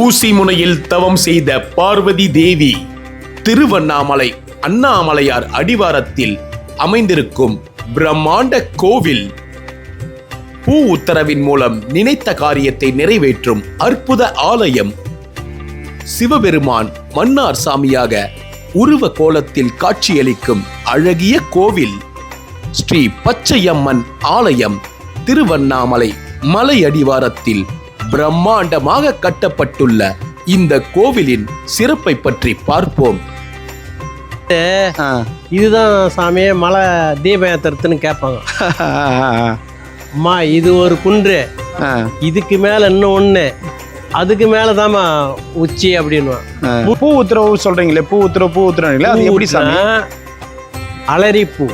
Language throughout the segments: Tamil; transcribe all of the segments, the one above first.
ஊசி முனையில் தவம் செய்த பார்வதி தேவி திருவண்ணாமலை அண்ணாமலையார் அடிவாரத்தில் அமைந்திருக்கும் பிரம்மாண்ட கோவில். பூ உத்தரவின் மூலம் நினைத்த காரியத்தை நிறைவேற்றும் அற்புத ஆலயம். சிவபெருமான் மன்னார் சாமியாக உருவ கோலத்தில் காட்சியளிக்கும் அழகிய கோவில். ஸ்ரீ பச்சையம்மன் ஆலயம் திருவண்ணாமலை மலை அடிவாரத்தில் பிரம்மாண்டமாக கட்டப்பட்டுள்ள இந்த கோவிலின் சிறப்பை பற்றி பார்ப்போம். இதுதான் சாமியே மலை தீபம் ஏத்துறதுன்னு கேட்பாங்க. அம்மா இது ஒரு குன்று, இதுக்கு மேல இன்னும் ஒண்ணு, அதுக்கு மேலதாம்மா உச்சி அப்படின்னு. பூ உத்தரவு சொல்றீங்களே, பூ உத்தரவுங்களா, அது எப்படி சாமி? அலரி பூ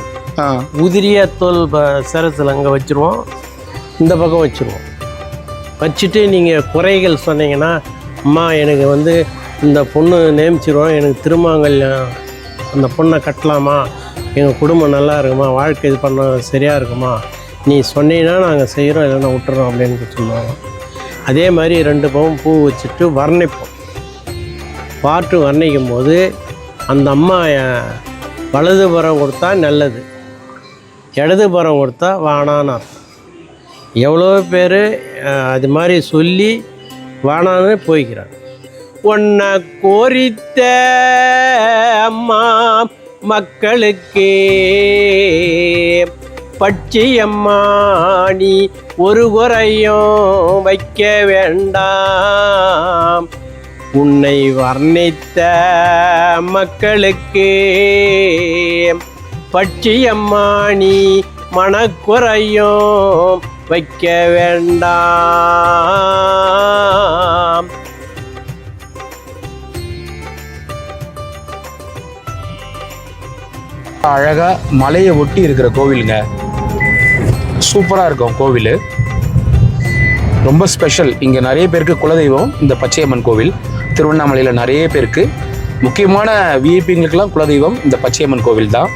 உதிரிய தோல் சரத்தில் அங்கே வச்சுருவோம், இந்த பக்கம் வச்சுருவோம். வச்சுட்டு நீங்கள் குறைகள் சொன்னீங்கன்னா, அம்மா எனக்கு வந்து இந்த பொண்ணு நியமிச்சிருவோம், எனக்கு திருமாங்கல்யம் அந்த பொண்ணை கட்டலாமா, எங்கள் குடும்பம் நல்லா இருக்குமா, வாழ்க்கை இது பண்ண சரியாக இருக்குமா, நீ சொன்னீங்கன்னா நாங்கள் செய்கிறோம், இல்லைன்னா விட்டுறோம் அப்படின்னு சொல்லுவாங்க. அதே மாதிரி 2 பக்கம் பூ வச்சுட்டு வர்ணிப்போம். பாட்டு வர்ணிக்கும் போது அந்த அம்மா வலதுபுறம் கொடுத்தா நல்லது, இடதுபுறம் கொடுத்தா வானான்னு அர்த்தம். எவ்வளோ பேர் அது மாதிரி சொல்லி வானான்னு போய்க்கிறாங்க. உன்னை கோரித்த அம்மா மக்களுக்கு பச்சையம்மா நீ ஒரு குறையும் வைக்க வேண்டாம், உன்னை வர்ணித்த மக்களுக்கு பச்சையம்மா நீ மனக்குறையும் வைக்க வேண்டாம். அழகா மலையை ஒட்டி இருக்கிற கோவிலுங்க, சூப்பரா இருக்கும் கோவில், ரொம்ப ஸ்பெஷல். இங்க நிறைய பேருக்கு குலதெய்வம் இந்த பச்சையம்மன் கோவில். திருவண்ணாமலையில நிறைய பேருக்கு முக்கியமான விஐபிங்களுக்கெல்லாம் குலதெய்வம் இந்த பச்சையம்மன் கோவில் தான்.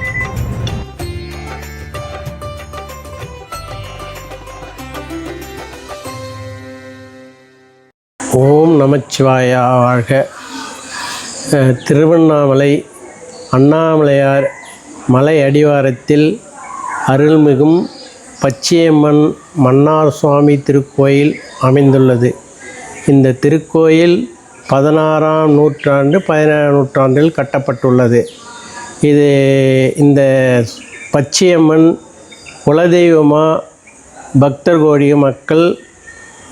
ஓம் நமச்சிவாயா வாழ்க. திருவண்ணாமலை அண்ணாமலையார் மலை அடிவாரத்தில் அருள்மிகும் பச்சையம்மன் மன்னார் சுவாமி திருக்கோயில் அமைந்துள்ளது. இந்த திருக்கோயில் 16ஆம் நூற்றாண்டு 17ஆம் நூற்றாண்டில் கட்டப்பட்டுள்ளது. இந்த பச்சையம்மன் குலதெய்வமாக பக்தர் கோடி மக்கள்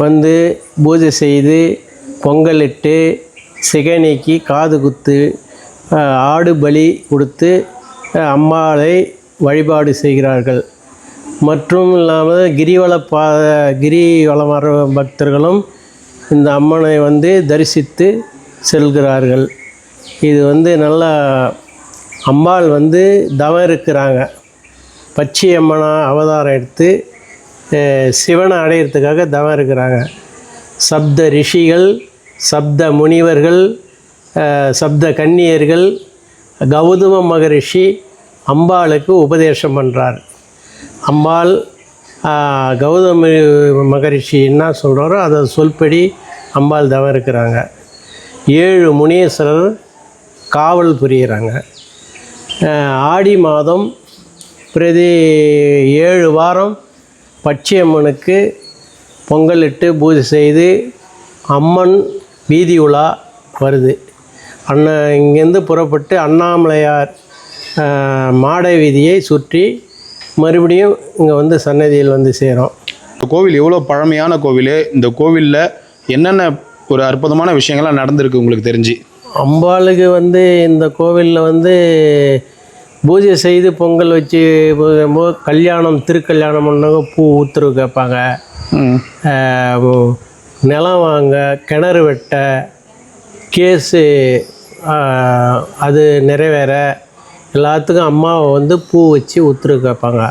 வந்து பூஜை செய்து பொங்கலிட்டு சிகனிக்கு காது குத்து ஆடு பலி கொடுத்து அம்பாளை வழிபாடு செய்கிறார்கள். மற்றும் இல்லாமல் கிரிவலம் வர பக்தர்களும் இந்த அம்மனை வந்து தரிசித்து செல்கிறார்கள். இது வந்து நல்லா அம்பாள் வந்து தவம் இருக்கிறாங்க. பச்சையம்மனாக அவதாரம் எடுத்து சிவனை அடையிறதுக்காக தவம் இருக்கிறாங்க. சப்த ரிஷிகள், சப்த முனிவர்கள், சப்த கன்னியர்கள், கௌதம மகரிஷி அம்பாளுக்கு உபதேசம் பண்ணுறார். அம்பாள் கௌதம மகரிஷி என்ன சொல்கிறாரோ அதை சொல்படி அம்பாள் தவம் இருக்கிறாங்க. 7 முனீஸ்வரர் காவல் புரிகிறாங்க. ஆடி மாதம் பிரதி 7 வாரம் பச்சையம்மனுக்கு பொங்கலிட்டு பூஜை செய்து அம்மன் வீதி உலா வருது. இங்கேருந்து புறப்பட்டு அண்ணாமலையார் மாடை வீதியை சுற்றி மறுபடியும் இங்கே வந்து சன்னதியில் வந்து சேரும். இந்த கோவில் எவ்வளோ பழமையான கோவில். இந்த கோவிலில் என்னென்ன ஒரு அற்புதமான விஷயங்கள்லாம் நடந்திருக்கு உங்களுக்கு தெரிஞ்சு? அம்பாளுக்கு வந்து இந்த கோவிலில் வந்து பூஜை செய்து பொங்கல் வச்சு கல்யாணம் திருக்கல்யாணம் பண்ணாங்க, பூ உத்தரவு கேட்பாங்க, நிலம் வாங்க, கிணறு வெட்ட, கேஸு அது நிறைவேற எல்லாத்துக்கும் அம்மாவை வந்து பூ வச்சு உத்தரவு கேட்பாங்க.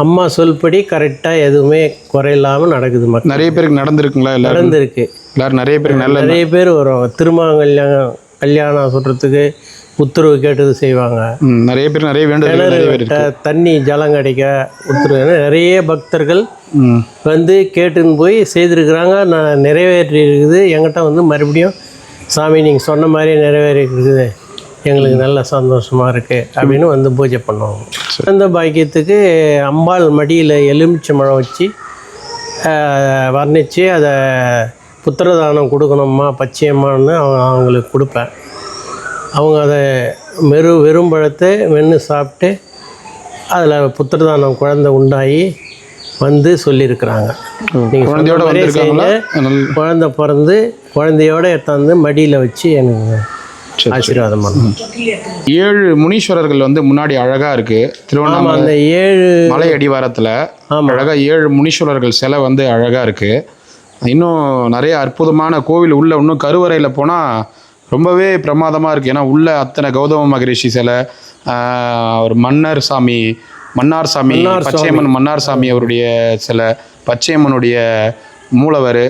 அம்மா சொல்படி கரெக்டாக எதுவுமே குறையில்லாமல் நடக்குது. மக்கள் நிறைய பேருக்கு நடந்திருக்குங்களா? நடந்திருக்கு. எல்லாரும் நிறைய பேர் நிறைய பேர் வருவாங்க. திருமாங்கல்யம் கல்யாணம் சொல்கிறதுக்கு உத்தரவு கேட்டது செய்வாங்க. நிறைய பேர் நிறைய வேண்டுதல், தண்ணி ஜலம் கிடைக்க உத்தரவு நிறைய பக்தர்கள் வந்து கேட்டுன்னு போய் செய்திருக்கிறாங்க. நான் நிறைவேற்றி இருக்குது. என்கிட்ட வந்து மறுபடியும் சாமி நீங்கள் சொன்ன மாதிரி நிறைவேறி இருக்குது, எங்களுக்கு நல்ல சந்தோஷமாக இருக்குது அப்படின்னு வந்து பூஜை பண்ணுவாங்க. அந்த பாக்கியத்துக்கு அம்பாள் மடியில் எலுமிச்சம்பழம் வச்சு வர்ணித்து அதை புத்திரதானம் கொடுக்கணும்மா பச்சையம்மான்னு அவங்களுக்கு கொடுப்பேன். அவங்க அதை வெறும் பழத்தை மென்று சாப்பிட்டு அதில் புத்திரதானம் குழந்தை உண்டாகி வந்து சொல்லியிருக்கிறாங்க. நீங்கள் குழந்தை பிறந்து குழந்தையோடு எடுத்தாந்து மடியில் வச்சு எனக்கு ஆசீர்வாதம் பண்ணணும். 7 முனீஸ்வரர்கள் வந்து முன்னாடி அழகா இருக்கு. திருவண்ணாமலை அந்த 7 மலை அடிவாரத்தில் அழகா 7 முனீஸ்வரர்கள் சிலை வந்து அழகா இருக்கு. இன்னும் நிறைய அற்புதமான கோவில் உள்ள இன்னும் கருவறையில் போனால் ரொம்பவே பிரமாதமாக இருக்குது. ஏன்னா உள்ள அத்தனை கௌதம மகரிஷி சிலை, அவர் மன்னார் சாமி பச்சையம்மன் மன்னார் சாமி அவருடைய சிலை, பச்சையம்மனுடைய மூலவர்,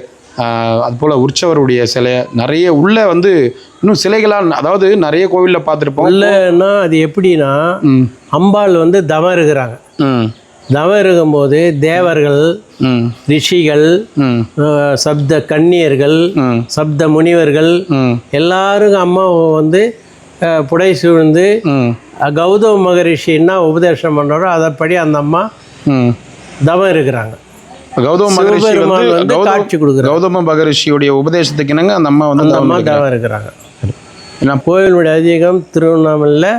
அதுபோல் உற்சவருடைய சிலை நிறைய உள்ள வந்து இன்னும் சிலைகளாக, அதாவது நிறைய கோவிலில் பார்த்துருப்போம். இல்லைன்னா அது எப்படின்னா அம்பாள் வந்து தவம் இருக்கிறாங்க. தவம் இருக்கும்போது தேவர்கள், ரிஷிகள், சப்த கன்னியர்கள், சப்த முனிவர்கள் எல்லாருக்கும் அம்மா வந்து புடை சூழ்ந்து கௌதம மகரிஷி என்ன உபதேசம் பண்ணுறாரோ அதைப்படி அந்த அம்மா தவம் இருக்கிறாங்க. கௌதம மகரிஷி வந்து காட்சி கொடுக்குறாங்க. கௌதம மகரிஷியுடைய உபதேசத்துக்கு என்னங்க அந்த அம்மா வந்து தவம் இருக்கிறாங்க. கோயிலுடைய அதிகம் திருவண்ணாமலையில்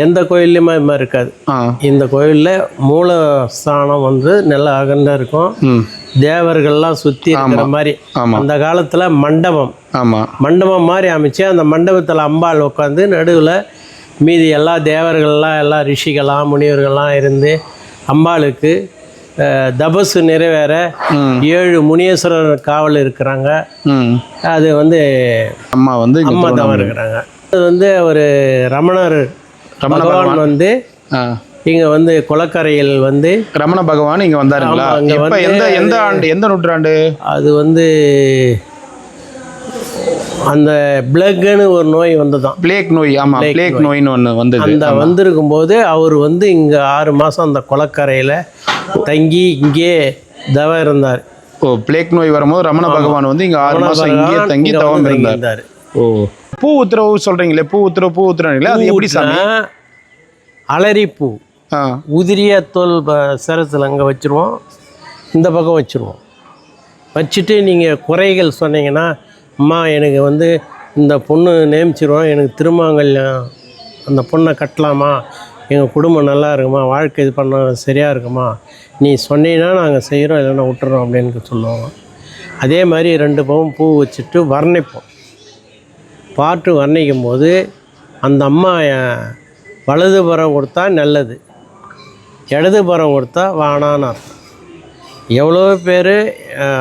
எந்த கோயில்லையுமே இது மாதிரி இருக்காது. இந்த கோயிலில் மூலஸ்தானம் வந்து நல்ல அகண்டா இருக்கும். தேவர்கள்லாம் சுற்றி இருக்கிற மாதிரி அந்த காலத்தில் மண்டபம் மாதிரி அமைச்சு அந்த மண்டபத்தில் அம்பாள் உட்காந்து நடுவில் மீதி எல்லா தேவர்கள்லாம் எல்லா ரிஷிகளாம் முனிவர்கள்லாம் இருந்து அம்பாளுக்கு தபசு நிறைவேற 7 முனீஸ்வரர் காவல் இருக்கிறாங்க. அது வந்து அம்மா தவம் இருக்கிறாங்க. அது வந்து ஒரு ரமணர் பகவான் வந்து இங்கே வந்து குளக்கரையில் வந்து ரமண பகவான் இங்கே வந்தாருங்களா? இப்போ எந்த நூற்றாண்டு? அது வந்து அந்த பிளக்குன்னு ஒரு நோய் வந்ததான், பிளேக் நோய். ஆமாம், பிளேக் நோயின்னு ஒன்று வந்து அந்த வந்திருக்கும் போது அவர் வந்து இங்கே 6 மாதம் அந்த குளக்கரையில் தங்கி இங்கே தவம் இருந்தார். பிளேக் நோய் வரும்போது ரமண பகவான் வந்து இங்கே 6 மாதம் இங்கே தங்கி தவம் இருந்தார். பூ உத்தரவு சொல்கிறீங்களே, பூ உத்தரவுங்களே, அது எப்படி சாமி? அலரிப்பூ உதிரிய தோல் சரத்தில் அங்கே வச்சுருவோம், இந்த பக்கம் வச்சுருவோம். வச்சுட்டு நீங்கள் குறைகள் சொன்னீங்கன்னா, அம்மா எனக்கு வந்து இந்த பொண்ணு நியமிச்சிருவோம், எனக்கு திருமாங்கல்யம் அந்த பொண்ணை கட்டலாமா, எங்கள் குடும்பம் நல்லா இருக்குமா, வாழ்க்கை இது பண்ண சரியாக இருக்குமா, நீ சொன்னீங்கன்னா நாங்கள் செய்கிறோம், இல்லைன்னா விட்டுறோம் அப்படின்னு சொல்லுவோம். அதே மாதிரி 2 பவும் பூ வச்சுட்டு வர்ணிப்போம். பாட்டு வர்ணிக்கும் போது அந்த அம்மா வலதுபுறம் கொடுத்தா நல்லது, இடதுபுறம் கொடுத்தா வானான்னு அர்த்தம். எவ்வளோ பேர்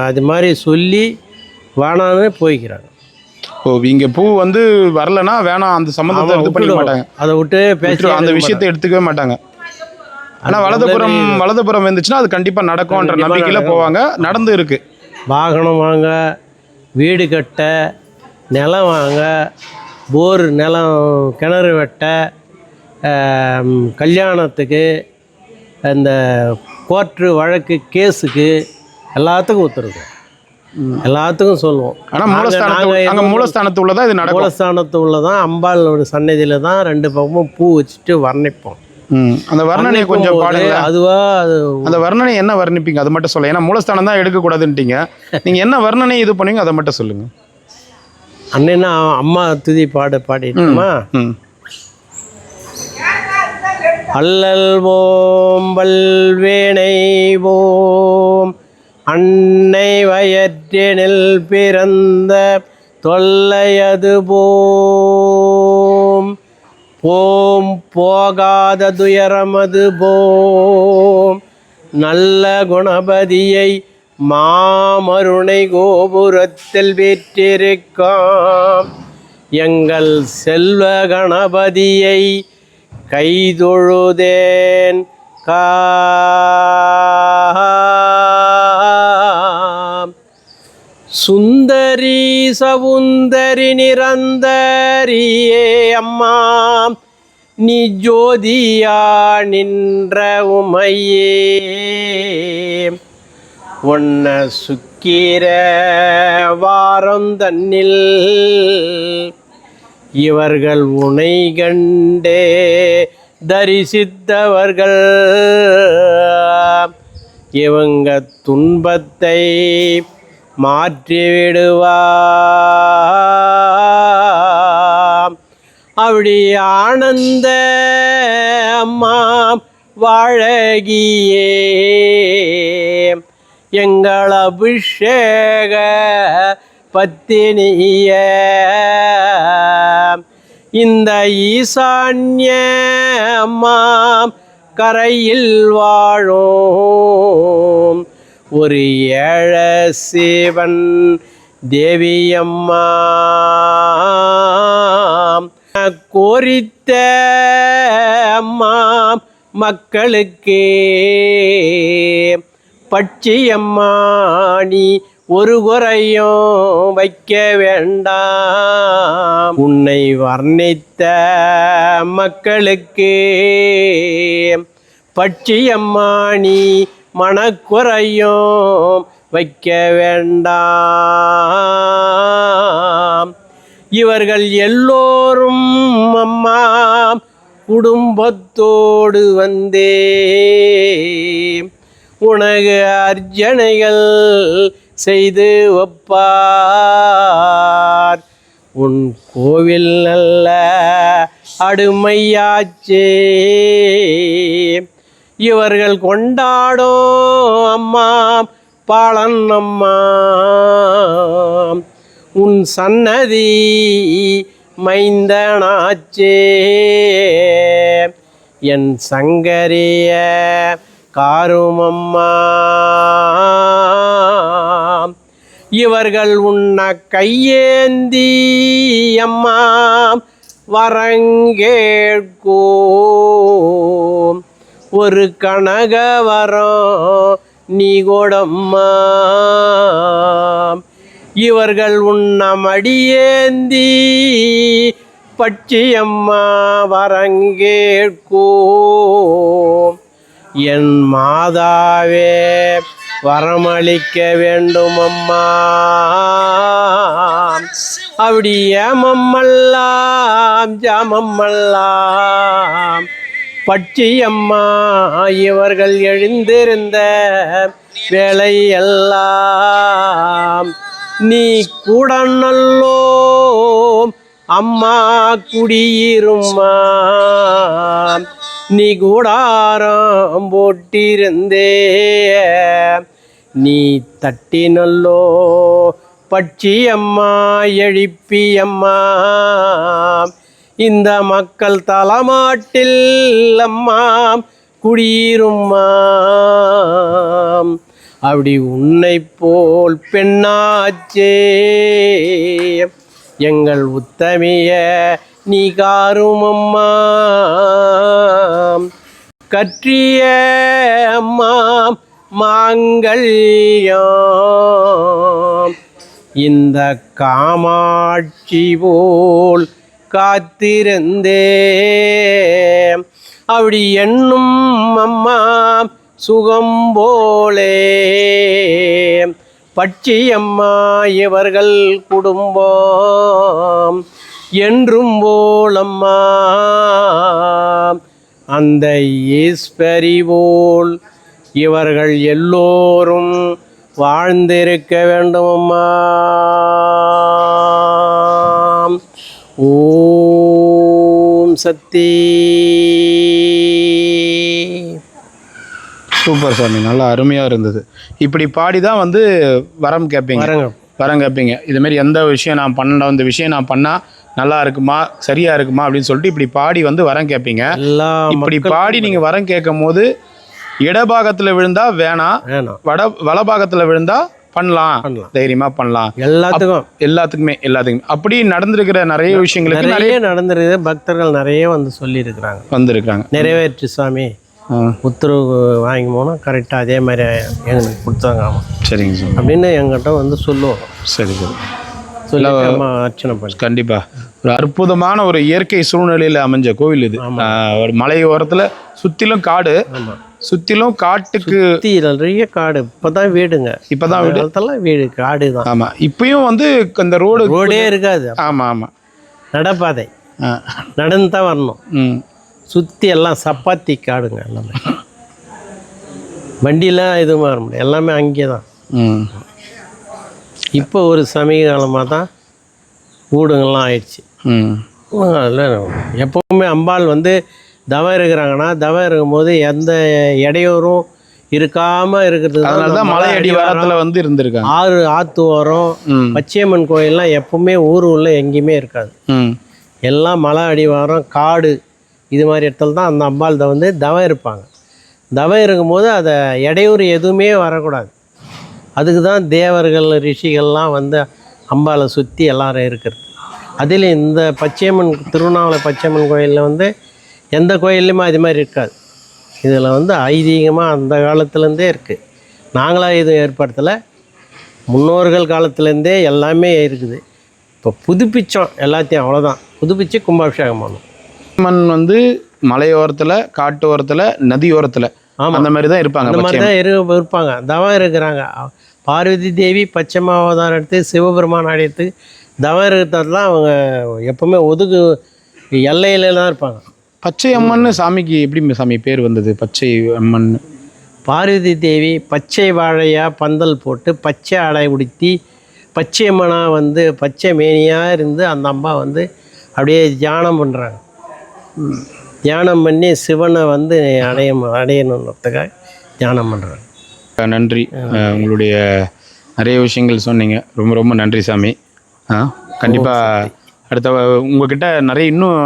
அது மாதிரி சொல்லி வானான்னு போய்க்கிறாங்க. இங்கே பூ வந்து வரலன்னா வேணாம், அந்த சம்மந்தத்தை இது பண்ணிக்க மாட்டாங்க, அதை விட்டு பேசி அந்த விஷயத்தை எடுத்துக்கவே மாட்டாங்க. ஆனால் வலதுபுறம் வந்துச்சுன்னா அது கண்டிப்பாக நடக்கும்ன்ற நம்பிக்கையில் போவாங்க. நடந்து இருக்கு. வாகனம் வாங்க, வீடு கட்ட, நிலம் வாங்க, போர் நிலம், கிணறு வெட்ட, கல்யாணத்துக்கு, இந்த கோர்ட்டு வழக்கு கேஸுக்கு எல்லாத்துக்கும் உத்தரவு, எல்லாத்துக்கும் சொல்லுவோம். ஆனால் மூலஸ்தானத்து உள்ளதான் இது நடக்கும். மூலஸ்தானத்து உள்ளதான் அம்பாளோட சன்னதியில் தான் 2 பக்கமும் பூ வச்சுட்டு வர்ணிப்போம். அந்த வர்ணனை கொஞ்சம் பாடுங்க. அந்த வர்ணனை என்ன வர்ணிப்பீங்க அது மட்டும் சொல்ல. ஏன்னா மூலஸ்தானம் தான் எடுக்கக்கூடாதுன்ட்டீங்க, நீங்கள் என்ன வர்ணனை இது பண்ணுவீங்க அதை மட்டும் சொல்லுங்கள். அண்ணா அம்மா துதி பாடிட்டுமா? அல்லல் ஓம் வல்வேனை ஓம் அன்னை வயற்றினில் பிறந்த தொல்லையது போம் போம் போகாத துயரமது போம் நல்ல குணபதியை மாமருணை கோபுரத்தில் வீற்றிருக்காம் எங்கள் செல்வ கணபதியை கைதொழுதேன் சுந்தரி சவுந்தரி நிரந்தரியே அம்மா நீ ஜோதியா நின்ற உமையே உன்ன சுக்கிர வாரம் தன்னில் இவர்கள் உனை கண்டே தரிசித்தவர்கள் இவங்க துன்பத்தை மாற்றிவிடுவார். அப்படி ஆனந்த அம்மா வாழகியே எங்கள் அபிஷேக பத்தினிய இந்த ஈசான்ய அம்மா கரையில் வாழும் ஒரு ஏழ சிவன் தேவியம்மா கோரித்த அம்மா மக்களுக்கு பட்சியம்மா நீ ஒரு குறையும் வைக்க வேண்டாம். உன்னை வர்ணித்த மக்களுக்கு பட்சியம்மா நீ மனக்குறையும் வைக்க வேண்டாம். இவர்கள் எல்லோரும் அம்மா குடும்பத்தோடு வந்தே உனக்கு அர்ச்சனைகள் செய்து வைப்பார். உன் கோவில் நல்ல அடுமையாச்சே இவர்கள் கொண்டாடும் அம்மா பாலன் அம்மா உன் சன்னதி மைந்தனாச்சே என் சங்கரிய காருமம்மா இவர்கள் உன்ன கையேந்தி அம்மா வரங்கேட்கும் ஒரு கனகவரம் நீ கொடம்மா. இவர்கள் உன்ன மடியேந்தி பட்சியம்மா வரங்கேட்கும் என் மாதாவே வரமளிக்க வேண்டுமம்மா. அப்படி ஏமம்மல்லாம் ஜாமம்மல்லாம் பட்சியம்மா இவர்கள் எழுந்திருந்த வேலையெல்லாம் நீ கூட நல்லோ அம்மா குடியிரும்மா. நீ கூடாரம் போட்டிருந்தே நீ தட்டினல்லோ பட்சியம்மா எழுப்பியம்மா. இந்த மக்கள் தலமாட்டில் அம்மா குடியிரும்மா. அப்படி உன்னை போல் பெண்ணாச்சே எங்கள் உத்தமிய நீ காருமம்மா. கற்றிய அம்மா மாங்கல்யம் இந்த காமாட்சி போல் காத்திருந்தே அப்படி என்னும் அம்மா சுகம் போலே பட்சியம்மா இவர்கள் குடும்பம் என்றும் போலம்மா. அந்த ஈஸ்வரி போல் இவர்கள் எல்லோரும் வாழ்ந்திருக்க வேண்டுமம்மா. ஓம் சக்தி. சூப்பர் சாமி, நல்லா அருமையாக இருந்தது. இப்படி பாடி தான் வந்து வரம் கேட்பீங்க? வரம் கேட்பீங்க. இதுமாரி எந்த விஷயம் நான் பண்ண, இந்த விஷயம் நான் பண்ணால் நல்லா இருக்குமா, சரியா இருக்குமா அப்படின்னு சொல்லிட்டு இப்படி பாடி வந்து வரம் கேட்பீங்க. இப்படி பாடி நீங்கள் வரம் கேட்கும் போது இடபாகத்தில் விழுந்தா வேணாம், வலபாகத்தில் விழுந்தா பண்ணலாம், தைரியமா பண்ணலாம். எல்லாத்துக்குமே அப்படி நடந்திருக்கிற நிறைய விஷயங்களுக்கு நிறைய நடந்திருக்கு. பக்தர்கள் நிறைய வந்து சொல்லி இருக்கிறாங்க, வந்திருக்காங்க. நிறைவேற்று சாமி உத்தரவு வாங்கி போனால் கரெக்டாக அதே மாதிரி எங்களுக்கு கொடுத்தாங்க. ஆமாம், சரிங்க சாமி. அப்படின்னு எங்கிட்ட வந்து சொல்லுவோம். சரி சரி. சொல்லி அம்மா அர்ச்சனை பண்ணி. கண்டிப்பாக ஒரு அற்புதமான ஒரு இயற்கை சூழ்நிலையில் அமைஞ்ச கோவில் இது. ஒரு மலை ஓரத்தில் சுற்றிலும் காடு, சுற்றிலும் காட்டுக்கு சுற்றி நிறைய காடு. இப்போ தான் வீடுங்க, இப்போ தான் வீடு வீடு காடு தான். ஆமாம், இப்பயும் வந்து இந்த ரோடே இருக்காது. ஆமாம் ஆமாம், நடப்பாதை, நடந்து தான் வரணும். சுற்றி எல்லாம் சப்பாத்தி காடுங்க எல்லாமே. வண்டியெலாம் எதுவும் வர முடியாது, எல்லாமே அங்கே தான். இப்போ ஒரு சமீப காலமாக தான் வீடுங்கள்லாம் ஆயிடுச்சு. எப்போவுமே அம்பாள் வந்து தவம் இருக்கிறாங்கன்னா, தவம் இருக்கும்போது எந்த இடையூறும் இருக்காமல் இருக்கிறது. அதனால தான் மலை அடிவாரத்தில் வந்து இருந்திருக்காங்க. ஆற்று ஓரம் பச்சையம்மன் கோயிலெலாம் எப்பவுமே ஊர் உள்ள எங்கேயுமே இருக்காது. எல்லாம் மலை அடிவாரம், காடு, இது மாதிரி இடத்துல தான் அந்த அம்பாள் வந்து தவம் இருப்பாங்க. தவம் இருக்கும்போது அதை இடையூறு எதுவுமே வரக்கூடாது. அதுக்கு தான் தேவர்கள் ரிஷிகள்லாம் வந்து அம்பாளை சுற்றி எல்லாரும் இருக்கிறது. அதில் இந்த பச்சையம்மன், திருவண்ணாமலை பச்சையம்மன் கோயிலில் வந்து எந்த கோயில்லையுமே அது மாதிரி இருக்காது. இதில் வந்து ஐதீகமாக அந்த காலத்துலேருந்தே இருக்குது. நாங்களாக எதுவும் ஏற்படுத்தலை, முன்னோர்கள் காலத்துலேருந்தே எல்லாமே இருக்குது. இப்போ புதுப்பித்தோம் எல்லாத்தையும், அவ்வளோதான். புதுப்பித்து கும்பாபிஷேகம் பண்ணோம். மண் வந்து மலையோரத்தில், காட்டு ஓரத்தில், நதி ஓரத்தில், ஆமாம், அந்த மாதிரி தான் இருப்பாங்க. அந்த மாதிரி தான் இருப்பாங்க, தவம் இருக்கிறாங்க. பார்வதி தேவி பச்சைமா அவதாரம் எடுத்து சிவபெருமான் எடுத்து தவம் இருக்கிறதுலாம் அவங்க எப்பவுமே ஒதுக்கு எல்லையில தான் இருப்பாங்க. பச்சை அம்மன் சாமிக்கு எப்படி சாமி பேர் வந்தது? பச்சை அம்மன் பார்வதி தேவி பச்சை வாழையாக பந்தல் போட்டு பச்சை ஆடை உடுத்தி பச்சை அம்மனாக வந்து பச்சை மேனியாக இருந்து அந்த அம்மா வந்து அப்படியே தியானம் பண்ணுறாங்க. தியானம் பண்ணி சிவனை வந்து அடையணுன்றதுக்காக தியானம் பண்ணுறாங்க. நன்றி, உங்களுடைய நிறைய விஷயங்கள் சொன்னீங்க. ரொம்ப ரொம்ப நன்றி சாமி. கண்டிப்பாக அடுத்த உங்ககிட்ட நிறைய இன்னும்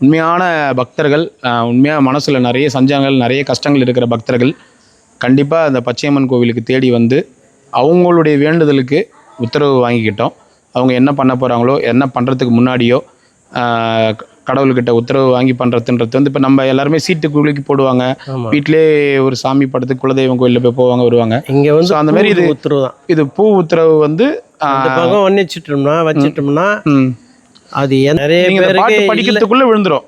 உண்மையான பக்தர்கள், உண்மையாக மனசில் நிறைய சஞ்சங்கள், நிறைய கஷ்டங்கள் இருக்கிற பக்தர்கள் கண்டிப்பாக அந்த பச்சையம்மன் கோவிலுக்கு தேடி வந்து அவங்களுடைய வேண்டுதலுக்கு உத்தரவு வாங்கிக்கிட்டோம். அவங்க என்ன பண்ண போகிறாங்களோ, என்ன பண்ணுறதுக்கு முன்னாடியோ கடவுள்கிட்ட உத்தரவு வாங்கி பண்ணுறதுன்றது வந்து இப்போ நம்ம எல்லாருமே சீட்டு குலுக்கி போடுவாங்க. வீட்டிலே ஒரு சாமி படத்துக்கு குலதெய்வம் கோயிலில் போய் போவாங்க, வருவாங்க. இங்கே வந்து அந்த மாதிரி இது உத்தரவு தான். இது பூ உத்தரவு வந்து பக்கம் வச்சிட்டோம்னா அது நிறைய பேருக்கு படிக்கிறதுக்குள்ளே விழுந்துடும்.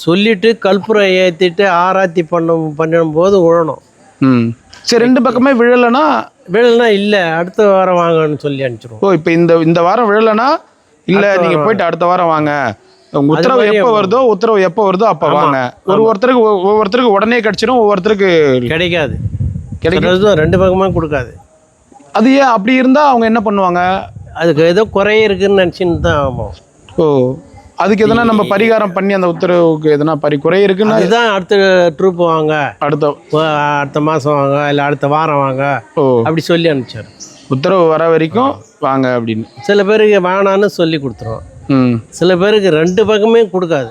சொல்லிட்டு கற்பூரம் ஏற்றிட்டு ஆராத்தி பண்ணும்போது விழணும். சரி, ரெண்டு பக்கமே விழலைன்னா இல்லை அடுத்த வாரம் வாங்கன்னு சொல்லி அனுப்பிச்சிடுவோம். ஓ, இப்போ இந்த வாரம் விழலைன்னா இல்லை, நீங்கள் போயிட்டு அடுத்த வாரம் வாங்க. உத்தரவு எப்போ வருதோ அப்போ வாங்க. ஒவ்வொருத்தருக்கு உடனே கிடைச்சிடும், ஒவ்வொருத்தருக்கு கிடைக்காது. ரெண்டு பக்கமே கொடுக்காது. அது ஏன் அப்படி இருந்தால் அவங்க என்ன பண்ணுவாங்க? அதுக்கு ஏதோ குறை இருக்குன்னு நினச்சின்னு தான் ஆகும். ஓ, அதுக்கு எதனா நம்ம பரிகாரம் பண்ணி அந்த உத்தரவுக்கு எதனா குறை இருக்குன்னு அதுதான் அடுத்த ட்ரூப் வாங்க, அடுத்த மாதம் வாங்க, இல்லை அடுத்த வாரம் வாங்க, அப்படி சொல்லி அனுப்பிச்சார். உத்தரவு வர வரைக்கும் வாங்க அப்படின்னு. சில பேருக்கு வேணான்னு சொல்லி கொடுத்துருவோம். சில பேருக்கு ரெண்டு பக்கமே கொடுக்காது.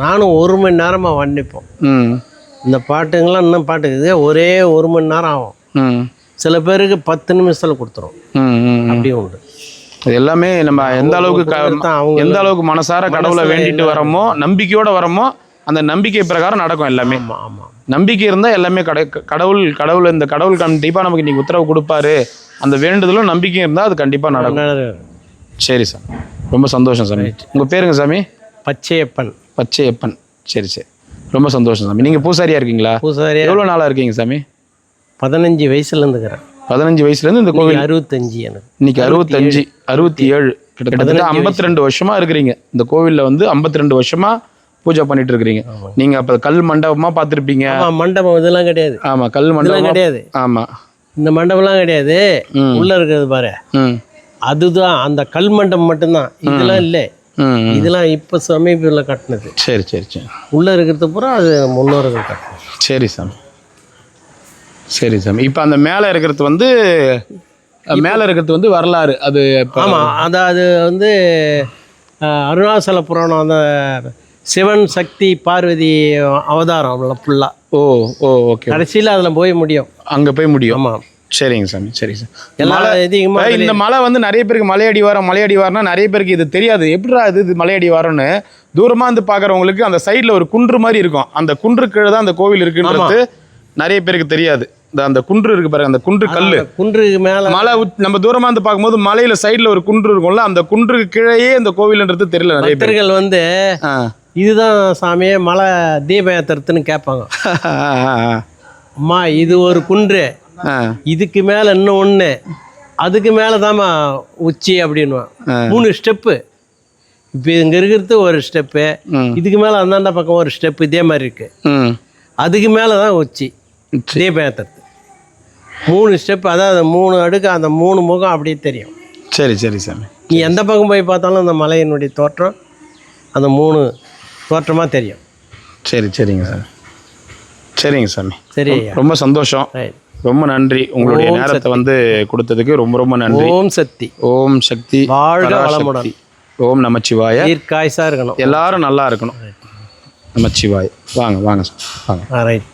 நானும் 1 மணி நேரமாக வண்டிப்போம். இந்த பாட்டுங்களாம் இன்னும் பாட்டுக்குது ஒரே 1 மணி நேரம் ஆகும். சில பேருக்கு 10 நிமிஷத்தில் கொடுத்துரும். அப்படியும் உண்டு. அது எல்லாமே நம்ம எந்த அளவுக்கு மனசார கடவுளை வேண்டிட்டு வரோமோ, நம்பிக்கையோட வரோமோ, அந்த நம்பிக்கை பிரகாரம் நடக்கும் எல்லாமே. நம்பிக்கை இருந்தால் எல்லாமே கடவுள் இந்த கடவுள் கண்டிப்பாக நமக்கு இன்னைக்கு உத்தரவு கொடுப்பாரு, அந்த வேண்டுதலும் நம்பிக்கையும் இருந்தால் அது கண்டிப்பாக நடக்கும். சரி சார், ரொம்ப சந்தோஷம் சாமி. உங்கள் பேருங்க சாமி? பச்சையப்பன். பச்சையப்பன், சரி சரி, ரொம்ப சந்தோஷம் சாமி. நீங்கள் பூசாரியாக இருக்கீங்களா? பூசாரியா. எவ்வளோ நாளாக இருக்கீங்க சாமி? 15 வயசுலேருந்து இருக்கிறேன். 15 வயசுலேருந்து இந்த கோவில்? 65. எனக்கு இன்னைக்கு 65, 67, கிட்டத்தட்ட 52 வருஷமா இருக்கிறீங்க இந்த கோவிலில். வந்து 52 வருஷமா பூஜை பண்ணிட்டு இருக்கிறீங்க. நீங்க அப்போ கல் மண்டபமா பார்த்துருப்பீங்க. மண்டபம் இதெல்லாம் கிடையாது. ஆமாம், கல் மண்டபம் கிடையாது. ஆமாம், இந்த மண்டபம்லாம் கிடையாது. உள்ள இருக்கிறது பாரு, அதுதான் அந்த கல் மண்டபம் மட்டும்தான். இதெல்லாம் இல்லை, இதெல்லாம் இப்போ சமீபத்தில் கட்டினது. சரி சரி சரி. உள்ள இருக்கிறது பூரா அது முன்னோர்கள் கட்டினது. சரி சாமி, சரி சாமி. இப்போ அந்த மேலே இருக்கிறது வந்து வரலாறு. அது ஆமாம், அது வந்து அருணாசல புராணம், அந்த சிவன் சக்தி பார்வதி அவதாரம் ஃபுல்லாக. ஓ ஓ, ஓகே. கடைசியில் அதில் போய் முடியும், அங்கே போய் முடியும். ஆமாம், சரிங்க சாமி, சரிங்க சார். எல்லா அதிகமாக இந்த மலை வந்து நிறைய பேருக்கு மலையடிவாரம்னா நிறைய பேருக்கு இது தெரியாது. எப்படிடா இது மலையடிவாரம்னு தூரமாக வந்து பார்க்குறவங்களுக்கு அந்த சைடில் ஒரு குன்று மாதிரி இருக்கும். அந்த குன்று கீழே தான் அந்த கோவில் இருக்குன்றது நிறைய பேருக்கு தெரியாது. அந்த குன்று இருக்கு பாருங்க, அந்த குன்று கல்லு, குன்றுக்கு மேலே மலை நம்ம தூரமாக வந்து பார்க்கும்போது மலையில சைடில் ஒரு குன்று இருக்கும்ல, அந்த குன்றுக்கு கீழேயே இந்த கோவில்ன்றது தெரியல நிறைய பேர். பக்தர்கள் வந்து இதுதான் சாமியே மலை தீபம் ஏத்துறதுன்னு கேட்பாங்க. அம்மா இது ஒரு குன்று, இதுக்கு மேலே இன்னும் ஒன்று, அதுக்கு மேலே தாம்மா உச்சி அப்படின்வான். 3 ஸ்டெப்பு. இப்போ இங்கே இருக்கிறது ஒரு ஸ்டெப்பு, இதுக்கு மேலே அந்தாண்ட பக்கம் ஒரு ஸ்டெப்பு, இதே மாதிரி இருக்கு. அதுக்கு மேலே தான் உச்சி தீபம் ஏற்றுறது. 3 ஸ்டெப், அதாவது 3 அடுக்கு, அந்த 3 முகம் அப்படியே தெரியும். சரி சரி சாமி. நீ எந்த பக்கம் போய் பார்த்தாலும் அந்த மலையினுடைய தோற்றம் அந்த 3 தோற்றமாக தெரியும். சரி சரிங்க சார். சரிங்க சாமி. சரி, ரொம்ப சந்தோஷம். ரொம்ப நன்றி. உங்களுடைய நேரத்தை வந்து கொடுத்ததுக்கு ரொம்ப ரொம்ப நன்றி. ஓம் சக்தி. ஓம் சக்தி. வாழ்க வளமுடன். ஓம் நமச்சிவாய. தீர்க்காயுசா இருக்கணும். எல்லாரும் நல்லா இருக்கணும். நமச்சிவாய. வாங்க வாங்க சார், வாங்க. ரைட்.